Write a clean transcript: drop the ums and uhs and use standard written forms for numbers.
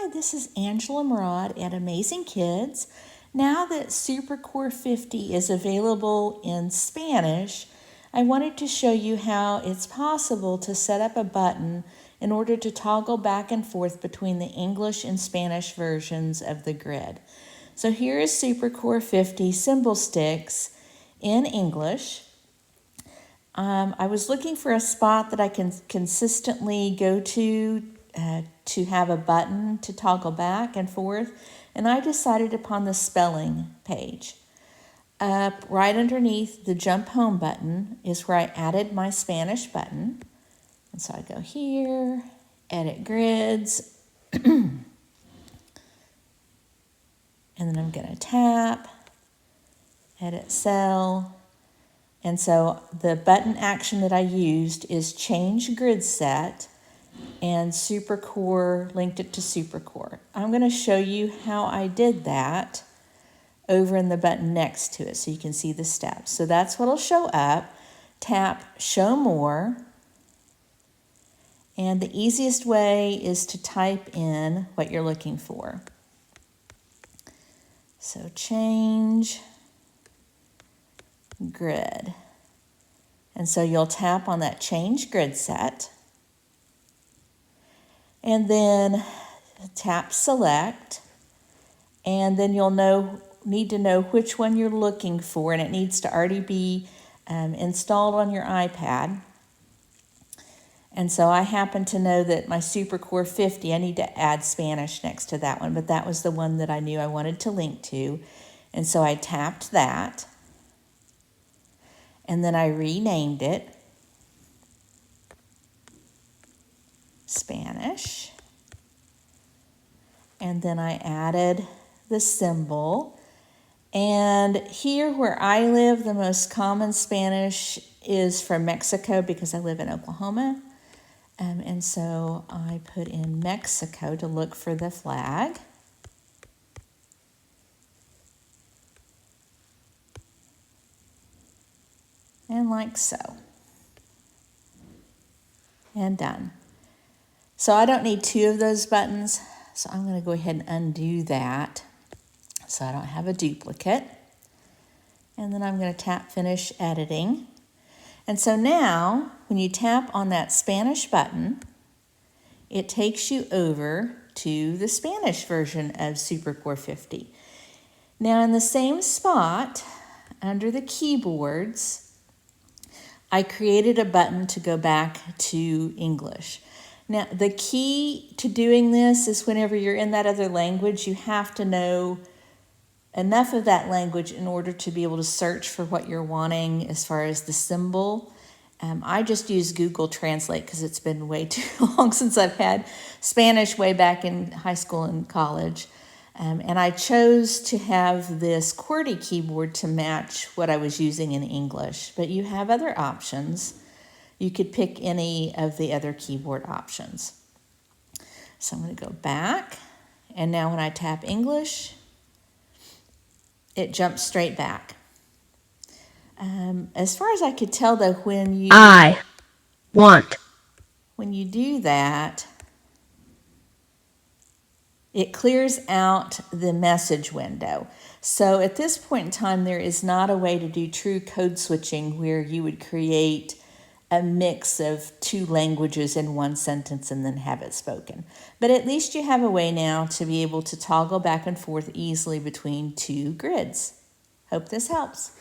Hi, this is Angela Murad at Amazing Kids. Now that SuperCore 50 is available in Spanish, I wanted to show you how it's possible to set up a button in order to toggle back and forth between the English and Spanish versions of the grid. So here is SuperCore 50 symbol sticks in English. I was looking for a spot that I can consistently go to have a button to toggle back and forth, and I decided upon the spelling page. Up right underneath the jump home button is where I added my Spanish button. And so I go here, edit grids, and then I'm going to tap, edit cell. And so the button action that I used is change grid set, and SuperCore linked it to SuperCore. I'm going to show you how I did that over in the button next to it so you can see the steps. So that's what will show up. Tap Show More. And the easiest way is to type in what you're looking for. So change grid. And so you'll tap on that change grid set. And then tap select. And then you'll need to know which one you're looking for, and it needs to already be installed on your iPad. And so I happen to know that my SuperCore 50, I need to add Spanish next to that one, but that was the one that I knew I wanted to link to. And so I tapped that, and then I renamed it Spanish. And then I added the symbol. And here where I live, the most common Spanish is from Mexico because I live in Oklahoma. And so I put in Mexico to look for the flag. And like so. And done. So I don't need two of those buttons, so I'm going to go ahead and undo that so I don't have a duplicate. And then I'm going to tap Finish Editing. And so now, when you tap on that Spanish button, it takes you over to the Spanish version of SuperCore 50. Now in the same spot, under the keyboards, I created a button to go back to English. Now, the key to doing this is whenever you're in that other language, you have to know enough of that language in order to be able to search for what you're wanting as far as the symbol. I just use Google Translate because it's been way too long since I've had Spanish way back in high school and college. And I chose to have this QWERTY keyboard to match what I was using in English, but you have other options. You could pick any of the other keyboard options. So I'm going to go back, and now when I tap English, it jumps straight back. As far as I could tell, though, when you do that, it clears out the message window. So at this point in time, there is not a way to do true code switching where you would create a mix of two languages in one sentence and then have it spoken. But at least you have a way now to be able to toggle back and forth easily between two grids. Hope this helps.